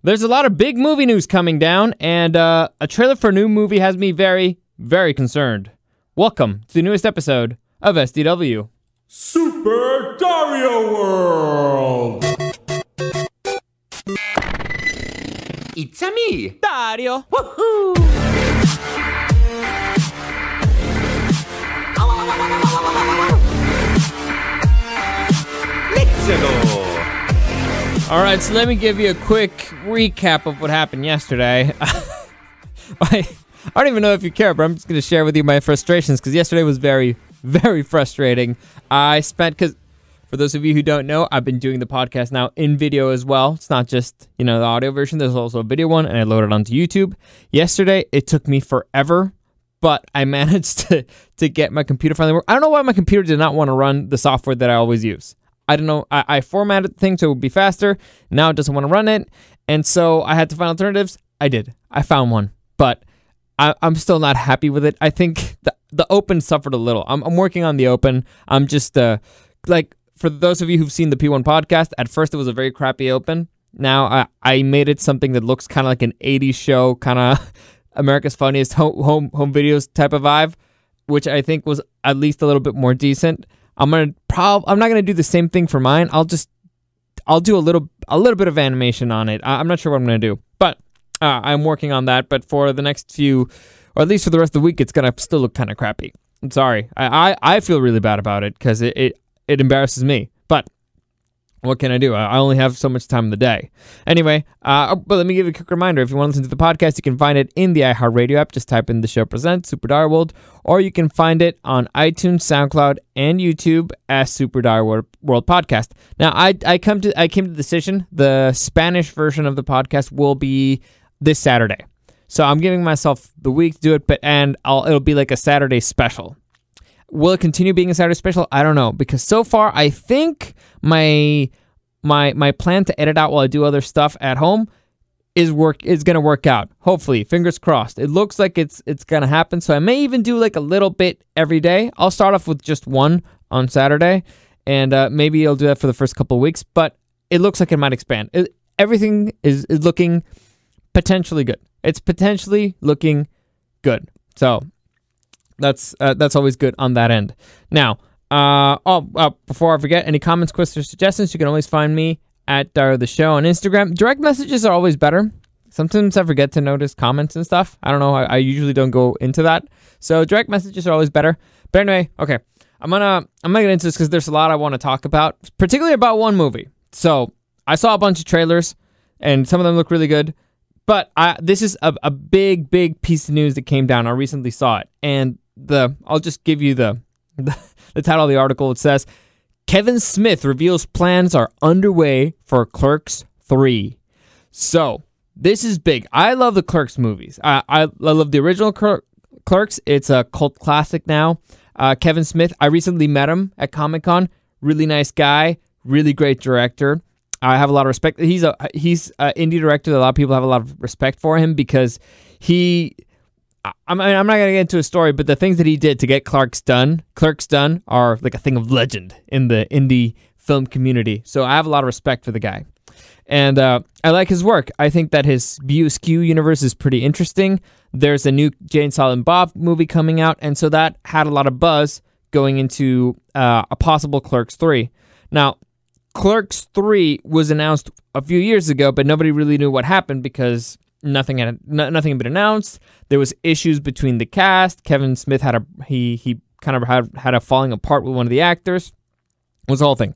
There's a lot of big movie news coming down, and a trailer for a new movie has me very, very concerned. Welcome to the newest episode of SDW. Super Dario World! It's a me, Dario! Woohoo! Let's go! Alright, so let me give you a quick recap of what happened yesterday. I don't even know if you care, but I'm just going to share with you my frustrations, because yesterday was very, very frustrating. Because for those of you who don't know, I've been doing the podcast now in video as well. It's not just, the audio version. There's also a video one, and I loaded it onto YouTube. Yesterday, it took me forever, but I managed to get my computer finally work. I don't know why my computer did not want to run the software that I always use. I don't know. I formatted the thing so it would be faster. Now it doesn't want to run it. And so I had to find alternatives. I did. I found one. But I'm still not happy with it. I think the open suffered a little. I'm working on the open. I'm just, for those of you who've seen the P1 podcast, at first it was a very crappy open. Now I made it something that looks kind of like an 80s show, kind of America's Funniest home videos type of vibe, which I think was at least a little bit more decent. I'm not gonna do the same thing for mine. I'll do a little bit of animation on it. I'm not sure what I'm gonna do, but I'm working on that. But for the next few, or at least for the rest of the week, it's gonna still look kind of crappy. I'm sorry. I feel really bad about it because it embarrasses me. But what can I do? I only have so much time in the day. Anyway, but let me give you a quick reminder. If you want to listen to the podcast, you can find it in the iHeartRadio app. Just type in The Show Presents, Super Dario World, or you can find it on iTunes, SoundCloud, and YouTube as Super Dario World Podcast. Now, I came to the decision, the Spanish version of the podcast will be this Saturday. So I'm giving myself the week to do it, it'll be like a Saturday special. Will it continue being a Saturday special? I don't know, because so far I think my plan to edit out while I do other stuff at home is gonna work out. Hopefully, fingers crossed. It looks like it's gonna happen. So I may even do like a little bit every day. I'll start off with just one on Saturday, and maybe I'll do that for the first couple of weeks. But it looks like it might expand. Everything is looking potentially good. It's potentially looking good. So that's always good on that end. Now, before I forget, any comments, questions, or suggestions, you can always find me at Dario the Show on Instagram. Direct messages are always better. Sometimes I forget to notice comments and stuff. I don't know. I usually don't go into that. So direct messages are always better. But anyway, okay. I'm gonna get into this because there's a lot I want to talk about, particularly about one movie. So I saw a bunch of trailers, and some of them look really good. But this is a big, big piece of news that came down. I recently saw it, and I'll just give you the title of the article. It says, Kevin Smith reveals plans are underway for Clerks 3. So, this is big. I love the Clerks movies. I love the original Clerks. It's a cult classic now. Kevin Smith, I recently met him at Comic-Con. Really nice guy. Really great director. I have a lot of respect. He's an indie director that a lot of people have a lot of respect for him because I'm not going to get into a story, but the things that he did to get Clerks done are like a thing of legend in the indie film community. So I have a lot of respect for the guy. And I like his work. I think that his BSQ universe is pretty interesting. There's a new Jay and Silent Bob movie coming out, and so that had a lot of buzz going into a possible Clerks 3. Now, Clerks 3 was announced a few years ago, but nobody really knew what happened because nothing had been announced. There was issues between the cast. Kevin Smith had a falling apart with one of the actors. It was the whole thing.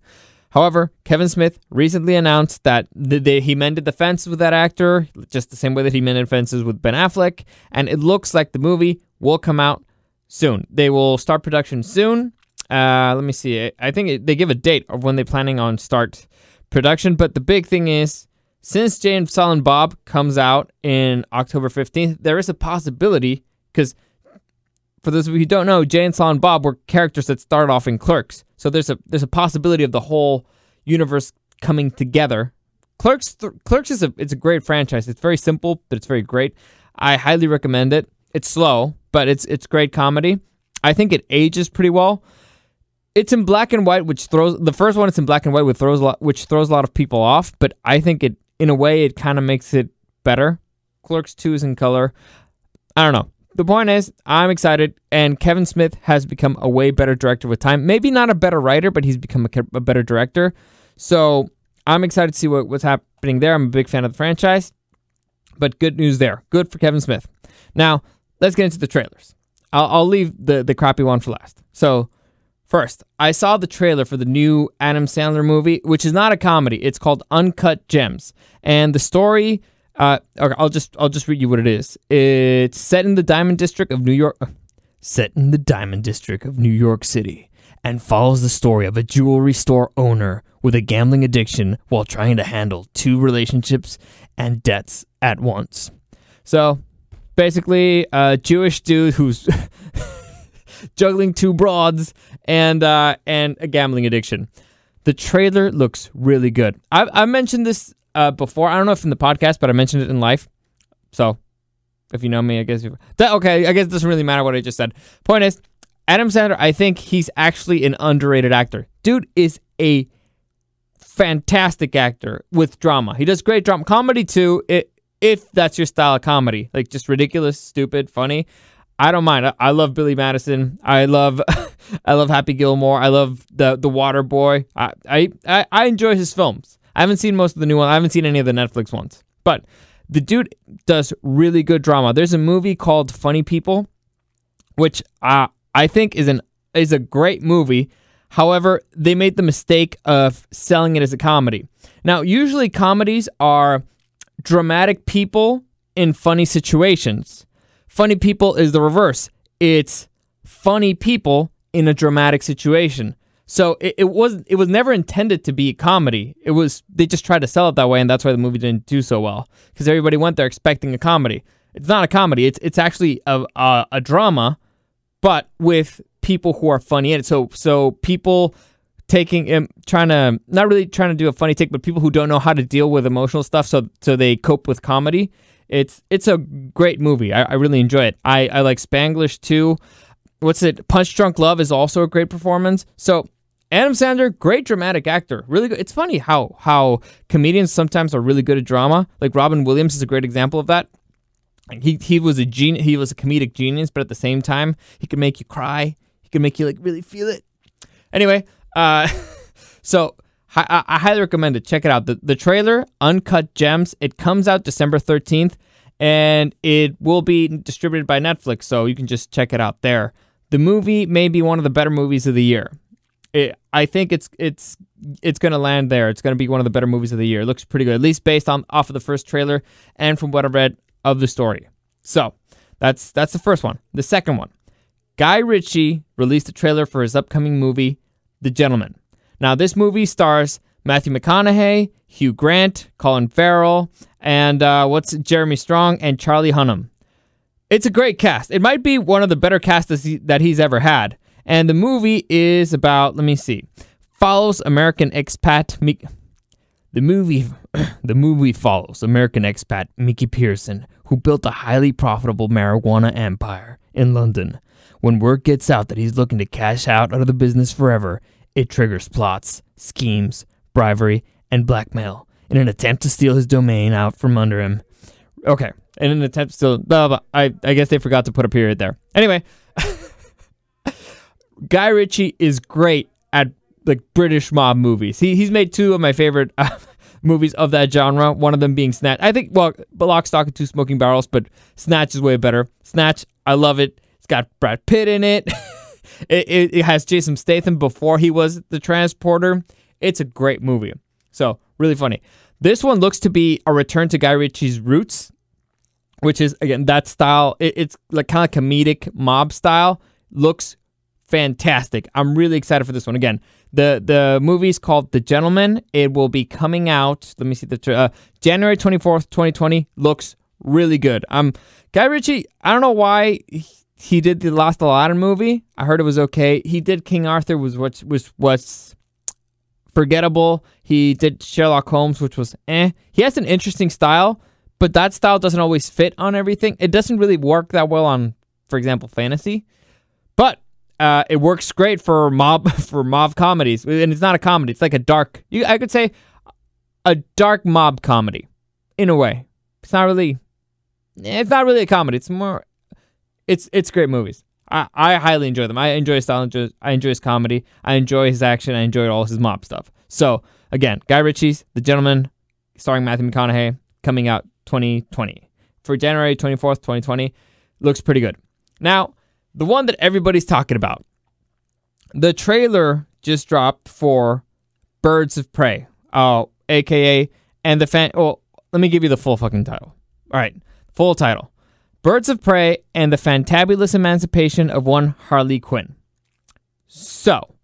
However, Kevin Smith recently announced that he mended the fences with that actor, just the same way that he mended fences with Ben Affleck, and it looks like the movie will come out soon. They will start production soon. Let me see. I think they give a date of when they're planning on start production, but the big thing is, since Jay and Silent Bob comes out in October 15th, there is a possibility, because for those of you who don't know, Jay and Silent Bob were characters that started off in Clerks. So there's a possibility of the whole universe coming together. Clerks is a great franchise. It's very simple, but it's very great. I highly recommend it. It's slow, but it's great comedy. I think it ages pretty well. It's in black and white, which throws the first one. It's in black and white, which throws a lot of people off. But I think it in a way, it kind of makes it better. Clerks 2 is in color. I don't know. The point is, I'm excited, and Kevin Smith has become a way better director with time. Maybe not a better writer, but he's become a better director. So I'm excited to see what's happening there. I'm a big fan of the franchise, but good news there. Good for Kevin Smith. Now, let's get into the trailers. I'll leave the crappy one for last. So, first, I saw the trailer for the new Adam Sandler movie, which is not a comedy. It's called Uncut Gems, and the story. Okay, I'll just read you what it is. It's set in the Diamond District of New York. Set in the Diamond District of New York City, and follows the story of a jewelry store owner with a gambling addiction while trying to handle 2 relationships and debts at once. So, basically, a Jewish dude who's juggling 2 broads and a gambling addiction. The trailer looks really good. I mentioned this before. I don't know if in the podcast, but I mentioned it in life. So, if you know me, I guess okay. I guess it doesn't really matter what I just said. Point is, Adam Sandler, I think he's actually an underrated actor. Dude is a fantastic actor with drama. He does great drama. Comedy too, if that's your style of comedy. Like just ridiculous, stupid, funny. I don't mind. I love Billy Madison. I love Happy Gilmore. I love the Water Boy. I enjoy his films. I haven't seen most of the new ones. I haven't seen any of the Netflix ones. But the dude does really good drama. There's a movie called Funny People, which I think is a great movie. However, they made the mistake of selling it as a comedy. Now, usually comedies are dramatic people in funny situations. Funny People is the reverse. It's funny people in a dramatic situation. So it was never intended to be a comedy. They just tried to sell it that way, and that's why the movie didn't do so well. Because everybody went there expecting a comedy. It's not a comedy. It's actually a drama, but with people who are funny in it. So people not really trying to do a funny take, but people who don't know how to deal with emotional stuff, so they cope with comedy. It's a great movie. I really enjoy it. I like Spanglish too. Punch Drunk Love is also a great performance. So Adam Sandler, great dramatic actor. Really good. It's funny how comedians sometimes are really good at drama. Like Robin Williams is a great example of that. He was a genius. He was a comedic genius, but at the same time, he could make you cry. He could make you like really feel it. Anyway, so I highly recommend it. Check it out. The trailer, Uncut Gems. It comes out December 13th, and it will be distributed by Netflix, so you can just check it out there. The movie may be one of the better movies of the year. I think it's going to land there. It's going to be one of the better movies of the year. It looks pretty good, at least based off of the first trailer and from what I read of the story. So that's the first one. The second one, Guy Ritchie released a trailer for his upcoming movie, The Gentleman. Now, this movie stars Matthew McConaughey, Hugh Grant, Colin Farrell, and Jeremy Strong and Charlie Hunnam. It's a great cast. It might be one of the better casts that he's ever had. And the movie is about, follows American expat The movie follows American expat Mickey Pearson, who built a highly profitable marijuana empire in London. When word gets out that he's looking to cash out of the business forever, it triggers plots, schemes, bribery, and blackmail in an attempt to steal his domain out from under him. Okay, in an attempt to steal... Blah, blah, blah. I guess they forgot to put a period there. Anyway, Guy Ritchie is great at like British mob movies. He's made 2 of my favorite movies of that genre, one of them being Snatch. I think, Lock, Stock, and 2 Smoking Barrels, but Snatch is way better. Snatch, I love it. It's got Brad Pitt in it. It has Jason Statham before he was the transporter. It's a great movie. So, really funny. This one looks to be a return to Guy Ritchie's roots, which is, again, that style. It's like kind of comedic mob style. Looks fantastic. I'm really excited for this one. Again, the movie's called The Gentleman. It will be coming out, let me see, January 24th, 2020. Looks really good. Guy Ritchie, I don't know why he did the Lost Aladdin movie. I heard it was okay. He did King Arthur, was forgettable. He did Sherlock Holmes, which was He has an interesting style, but that style doesn't always fit on everything. It doesn't really work that well on, for example, fantasy. But it works great for mob comedies, and it's not a comedy. It's like I could say a dark mob comedy. in a way. It's not really a comedy. It's more, it's great movies. I highly enjoy them. I enjoy his style. I enjoy his comedy. I enjoy his action. I enjoy all his mob stuff. So, again, Guy Ritchie's The Gentleman, starring Matthew McConaughey, coming out 2020. For January 24th, 2020. Looks pretty good. Now, the one that everybody's talking about. The trailer just dropped for Birds of Prey. A.K.A. and the let me give you the full fucking title. All right, full title. Birds of Prey and the Fantabulous Emancipation of One Harley Quinn. So,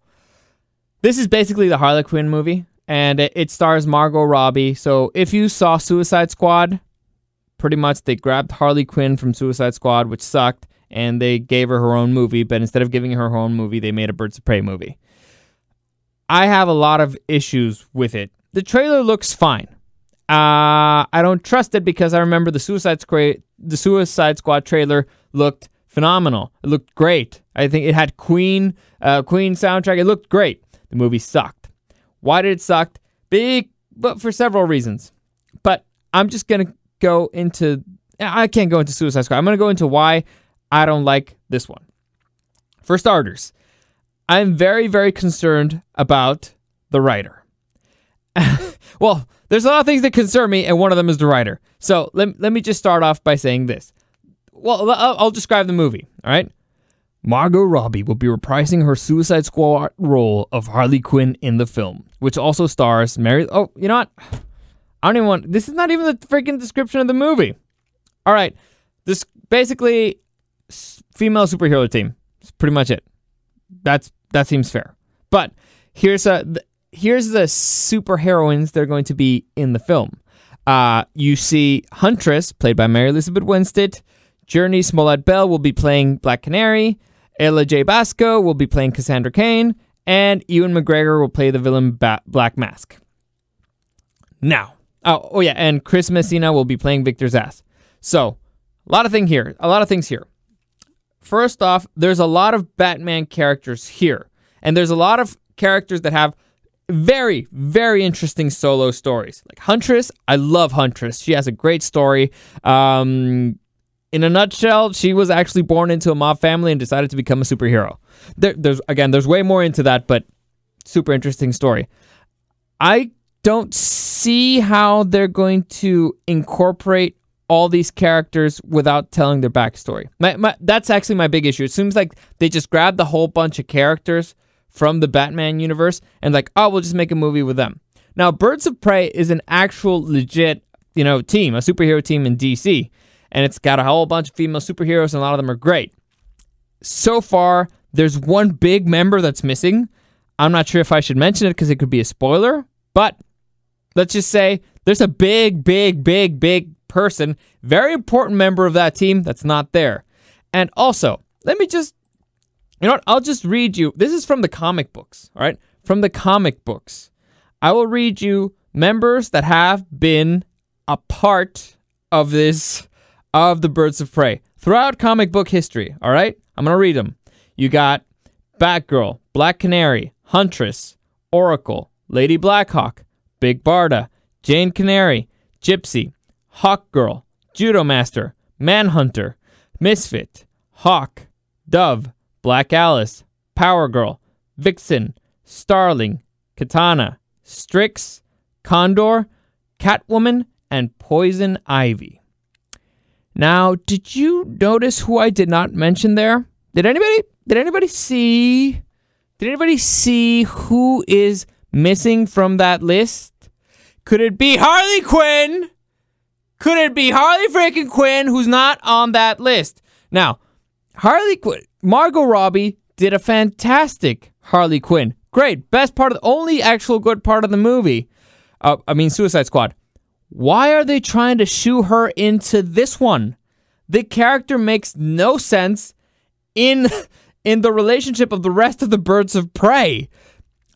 this is basically the Harley Quinn movie, and it stars Margot Robbie. So, if you saw Suicide Squad, pretty much they grabbed Harley Quinn from Suicide Squad, which sucked, and they gave her own movie, but instead of giving her own movie, they made a Birds of Prey movie. I have a lot of issues with it. The trailer looks fine. I don't trust it because I remember the Suicide Squad trailer looked phenomenal. It looked great. I think it had Queen soundtrack. It looked great. The movie sucked. Why did it suck? But for several reasons. But I'm just going to go into... I can't go into Suicide Squad. I'm going to go into why I don't like this one. For starters, I'm very, very concerned about the writer. Well, there's a lot of things that concern me, and one of them is the writer. So let me just start off by saying this. Well, I'll describe the movie, all right? Margot Robbie will be reprising her Suicide Squad role of Harley Quinn in the film, which also stars Mary... Oh, you know what? I don't even want... This is not even the freaking description of the movie. All right. This basically female superhero team. That's pretty much it. That seems fair. But here's the superheroines that are going to be in the film. You see Huntress, played by Mary Elizabeth Winstead. Journey Smollett-Bell will be playing Black Canary. Ella J. Basco will be playing Cassandra Cain. And Ewan McGregor will play the villain Black Mask. Now, and Chris Messina will be playing Victor Zsasz. So, a lot of things here. First off, there's a lot of Batman characters here. And there's a lot of characters that have very, very interesting solo stories. Like Huntress, I love Huntress. She has a great story. In a nutshell, she was actually born into a mob family and decided to become a superhero. There's way more into that, but super interesting story. I don't see how they're going to incorporate all these characters without telling their backstory. That's actually my big issue. It seems like they just grabbed a whole bunch of characters from the Batman universe and we'll just make a movie with them. Now, Birds of Prey is an actual legit, team, a superhero team in DC, and it's got a whole bunch of female superheroes, and a lot of them are great. So far, there's one big member that's missing. I'm not sure if I should mention it because it could be a spoiler, but let's just say there's a big person, very important member of that team that's not there. And also, let me just, I'll just read you. This is from the comic books, all right? From the comic books. I will read you members that have been a part of the Birds of Prey throughout comic book history, all right? I'm going to read them. You got Batgirl, Black Canary, Huntress, Oracle, Lady Blackhawk, Big Barda, Jane Canary, Gypsy, Hawkgirl, Judo Master, Manhunter, Misfit, Hawk, Dove, Black Alice, Power Girl, Vixen, Starling, Katana, Strix, Condor, Catwoman, and Poison Ivy. Now, did you notice who I did not mention there? Did anybody see who is missing from that list? Could it be Harley Quinn? Could it be Harley freaking Quinn who's not on that list? Now, Margot Robbie did a fantastic Harley Quinn. Great. Best part of the only actual good part of the movie. Suicide Squad. Why are they trying to shoe her into this one? The character makes no sense in the relationship of the rest of the Birds of Prey.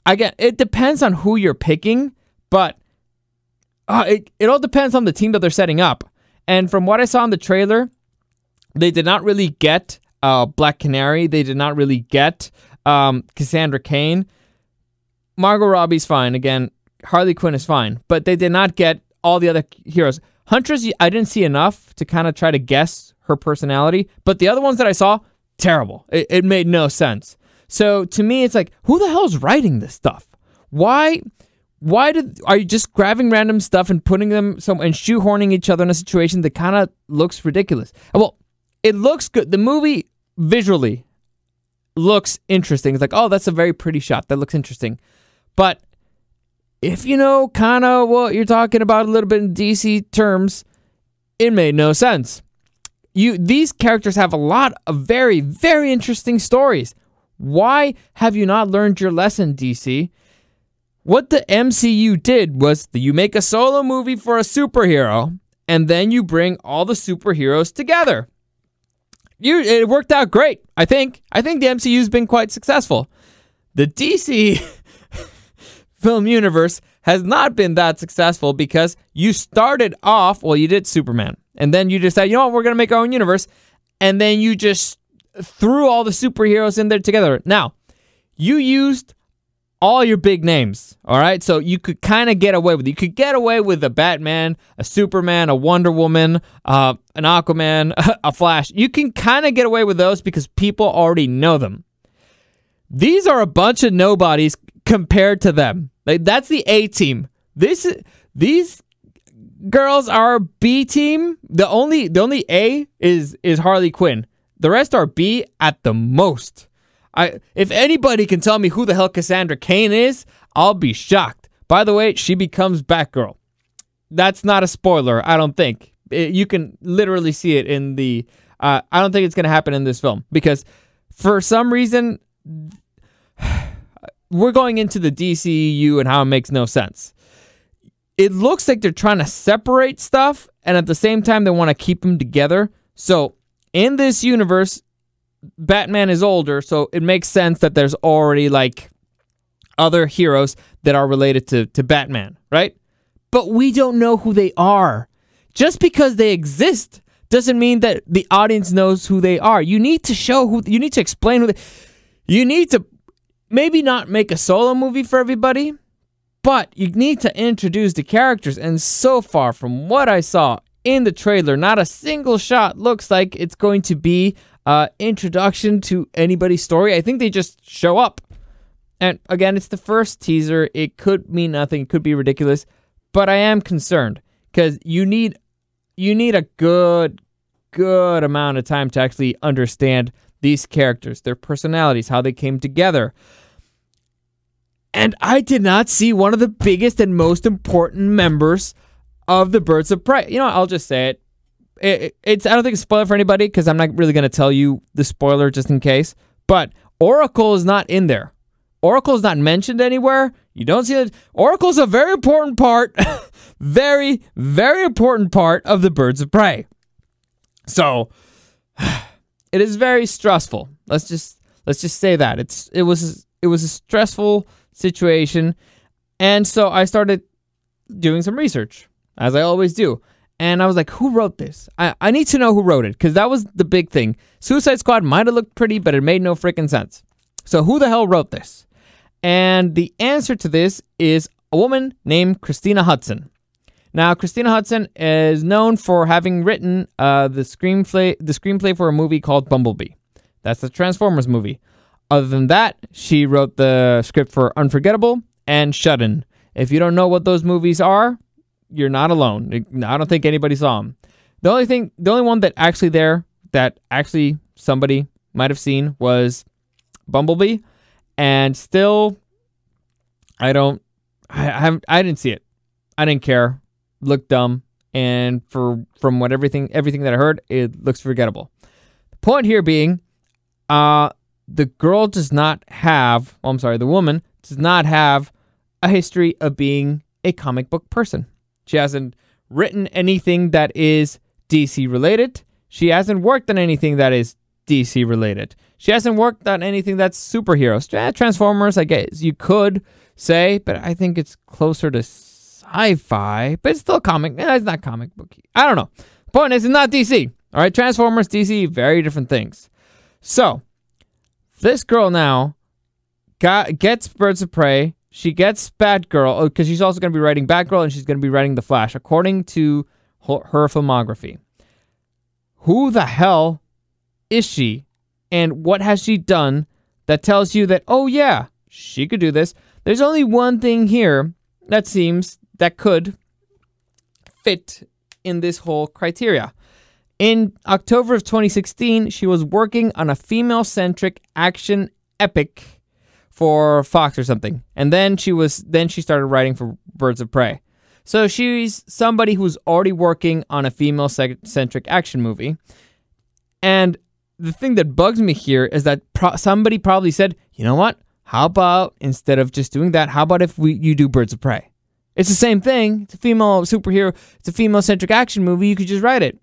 Again, it depends on who you're picking, but it all depends on the team that they're setting up. And from what I saw in the trailer, they did not really get Black Canary. They did not really get Cassandra Cain. Margot Robbie's fine. Again, Harley Quinn is fine. But they did not get all the other heroes. Huntress, I didn't see enough to kind of try to guess her personality, but the other ones that I saw, terrible. It made no sense. So to me, it's like, who the hell's writing this stuff? Why are you just grabbing random stuff and putting them and shoehorning each other in a situation that kind of looks ridiculous? Well, it looks good. The movie visually looks interesting. It's like, oh, that's a very pretty shot. That looks interesting. But if you know kind of what you're talking about a little bit in DC terms, it made no sense. These characters have a lot of very, very interesting stories. Why have you not learned your lesson, DC? What the MCU did was that you make a solo movie for a superhero, and then you bring all the superheroes together. It worked out great, I think. I think the MCU's been quite successful. The DC film universe has not been that successful because you started off, well, you did Superman, and then you decided, you know what, we're going to make our own universe, and then you just threw all the superheroes in there together. Now, you used all your big names, all right? So you could kind of get away with it. You could get away with a Batman, a Superman, a Wonder Woman, an Aquaman, a Flash. You can kind of get away with those because people already know them. These are a bunch of nobodies compared to them. Like, that's the A team. These girls are B team. The only A is Harley Quinn. The rest are B at the most. If anybody can tell me who the hell Cassandra Cain is, I'll be shocked. By the way, she becomes Batgirl. That's not a spoiler, I don't think. You can literally see it in the... I don't think it's going to happen in this film. Because for some reason, we're going into the DCU and how it makes no sense. It looks like they're trying to separate stuff, and at the same time, they want to keep them together. So, in this universe, Batman is older, so it makes sense that there's already, like, other heroes that are related to Batman, right? But we don't know who they are. Just because they exist doesn't mean that the audience knows who they are. You need to you need to explain who you need to maybe not make a solo movie for everybody, but you need to introduce the characters. And so far, from what I saw in the trailer, not a single shot looks like it's going to be introduction to anybody's story. I think they just show up. And again, it's the first teaser. It could mean nothing. It could be ridiculous. But I am concerned because you need a good amount of time to actually understand these characters, their personalities, how they came together. And I did not see one of the biggest and most important members of the Birds of Prey. You know, I'll just say it. It's I don't think it's a spoiler for anybody because I'm not really going to tell you the spoiler just in case. But Oracle is not in there. Oracle is not mentioned anywhere. You don't see it. Oracle's a very important part, very, very important part of the Birds of Prey. So it is very stressful. Let's just say that it was a stressful situation, and so I started doing some research, as I always do. And I was like, who wrote this? I need to know who wrote it, because that was the big thing. Suicide Squad might have looked pretty, but it made no freaking sense. So who the hell wrote this? And the answer to this is a woman named Christina Hudson. Now, Christina Hudson is known for having written the screenplay for a movie called Bumblebee. That's the Transformers movie. Other than that, she wrote the script for Unforgettable and Shut-In. If you don't know what those movies are, you're not alone. I don't think anybody saw them. The only one that actually somebody might have seen was Bumblebee, and still, I didn't see it. I didn't care. Looked dumb, and from everything that I heard, it looks forgettable. The point here being, the woman does not have a history of being a comic book person. She hasn't written anything that is DC related. She hasn't worked on anything that is DC related. She hasn't worked on anything that's superheroes. Transformers, I guess you could say, but I think it's closer to sci-fi, but it's still comic. It's not comic booky. I don't know. Point is, it's not DC. All right, Transformers, DC, very different things. So, this girl now gets Birds of Prey. She gets Batgirl, because she's also going to be writing Batgirl, and she's going to be writing The Flash. According to her filmography. Who the hell is she, and what has she done that tells you that, oh yeah, she could do this? There's only one thing here that seems that could fit in this whole criteria. In October of 2016, she was working on a female-centric action epic for Fox or something. And then she started writing for Birds of Prey. So she's somebody who's already working on a female-centric action movie. And the thing that bugs me here is that somebody probably said, you know what? How about, instead of just doing that, how about if you do Birds of Prey? It's the same thing. It's a female superhero. It's a female-centric action movie. You could just write it.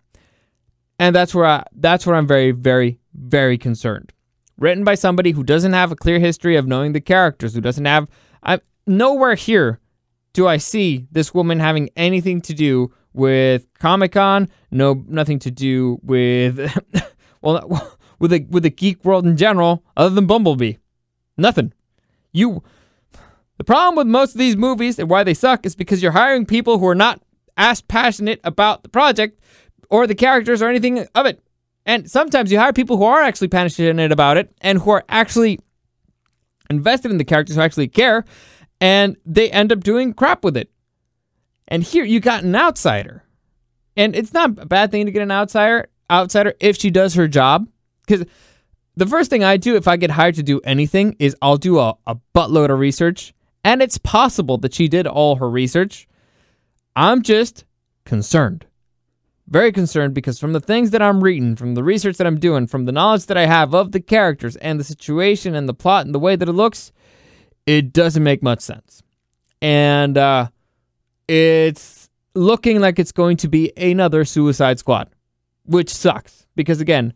And that's where I'm very, very, very concerned. Written by somebody who doesn't have a clear history of knowing the characters, who doesn't have... nowhere here do I see this woman having anything to do with Comic-Con, nothing to do with... with the geek world in general, other than Bumblebee. Nothing. The problem with most of these movies and why they suck is because you're hiring people who are not as passionate about the project or the characters or anything of it. And sometimes you hire people who are actually passionate about it and who are actually invested in the characters, who actually care, and they end up doing crap with it. And here you got an outsider. And it's not a bad thing to get an outsider if she does her job. Because the first thing I do if I get hired to do anything is I'll do a buttload of research. And it's possible that she did all her research. I'm just concerned. Very concerned, because from the things that I'm reading, from the research that I'm doing, from the knowledge that I have of the characters and the situation and the plot and the way that it looks, it doesn't make much sense. And it's looking like it's going to be another Suicide Squad, which sucks. Because again,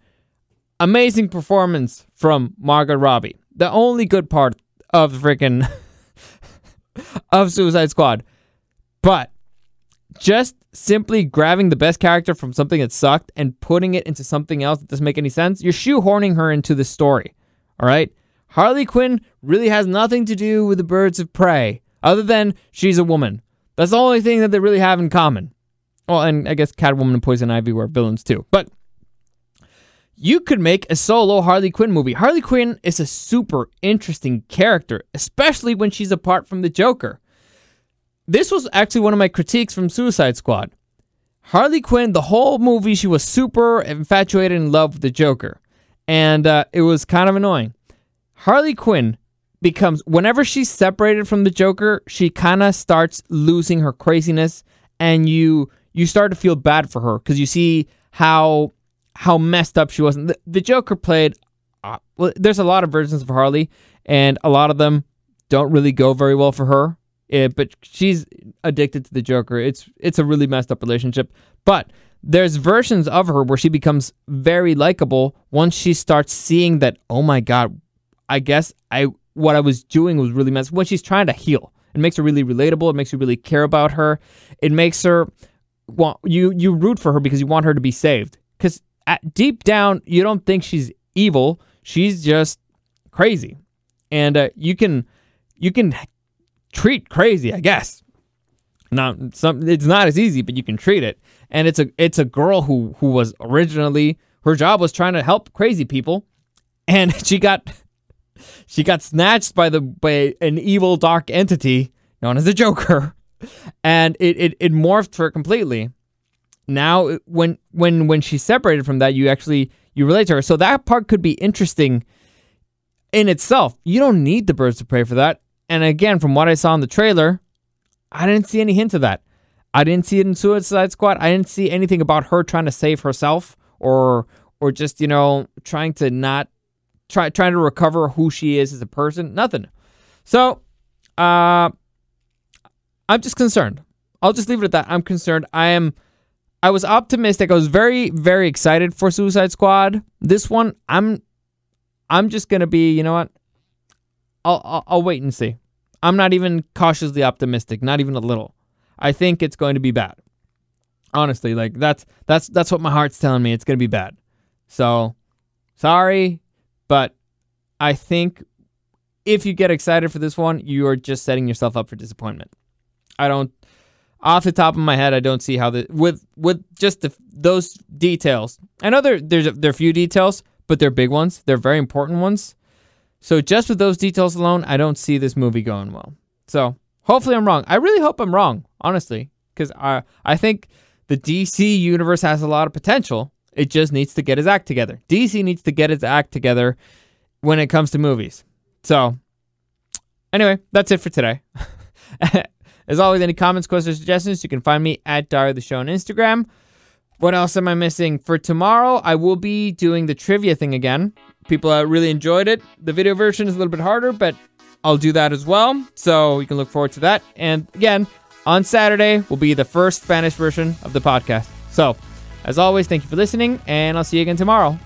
amazing performance from Margot Robbie. The only good part of the freaking of Suicide Squad. But just simply grabbing the best character from something that sucked and putting it into something else that doesn't make any sense, you're shoehorning her into the story. All right? Harley Quinn really has nothing to do with the Birds of Prey, other than she's a woman. That's the only thing that they really have in common. Well, and I guess Catwoman and Poison Ivy were villains too. But you could make a solo Harley Quinn movie. Harley Quinn is a super interesting character, especially when she's apart from the Joker. This was actually one of my critiques from Suicide Squad. Harley Quinn, the whole movie, she was super infatuated in love with the Joker. And it was kind of annoying. Harley Quinn becomes, whenever she's separated from the Joker, she kind of starts losing her craziness. And you start to feel bad for her because you see how messed up she was. The Joker played... well, there's a lot of versions of Harley, and a lot of them don't really go very well for her. But she's addicted to the Joker. It's a really messed up relationship. But there's versions of her where she becomes very likable once she starts seeing that, oh my God, I guess what I was doing was really messed up. When she's trying to heal. It makes her really relatable. It makes you really care about her. It makes her... well, you root for her because you want her to be saved. Because deep down, you don't think she's evil. She's just crazy. And you can treat crazy, I guess. Now, it's not as easy, but you can treat it. And it's a girl who was originally, her job was trying to help crazy people, and she got snatched by an evil dark entity known as the Joker, and it morphed her completely. Now, when she's separated from that, you relate to her. So that part could be interesting in itself. You don't need the Birds of Prey for that. And again, from what I saw in the trailer, I didn't see any hint of that. I didn't see it in Suicide Squad. I didn't see anything about her trying to save herself or just, trying to recover who she is as a person. Nothing. So, I'm just concerned. I'll just leave it at that. I'm concerned. I was optimistic. I was very, very excited for Suicide Squad. This one, I'm just going to be, you know what? I'll wait and see. I'm not even cautiously optimistic, not even a little. I think it's going to be bad. Honestly, like that's what my heart's telling me. It's going to be bad. So, sorry, but I think if you get excited for this one, you are just setting yourself up for disappointment. I off the top of my head, I don't see how with just those details. I know there are a few details, but they're big ones. They're very important ones. So just with those details alone, I don't see this movie going well. So hopefully I'm wrong. I really hope I'm wrong, honestly, because I think the DC universe has a lot of potential. It just needs to get its act together. DC needs to get its act together when it comes to movies. So anyway, that's it for today. As always, any comments, questions, or suggestions, you can find me at Dario the Show on Instagram. What else am I missing? For tomorrow, I will be doing the trivia thing again. People really enjoyed it. The video version is a little bit harder, but I'll do that as well. So you can look forward to that. And again, on Saturday will be the first Spanish version of the podcast. So, as always, thank you for listening, and I'll see you again tomorrow.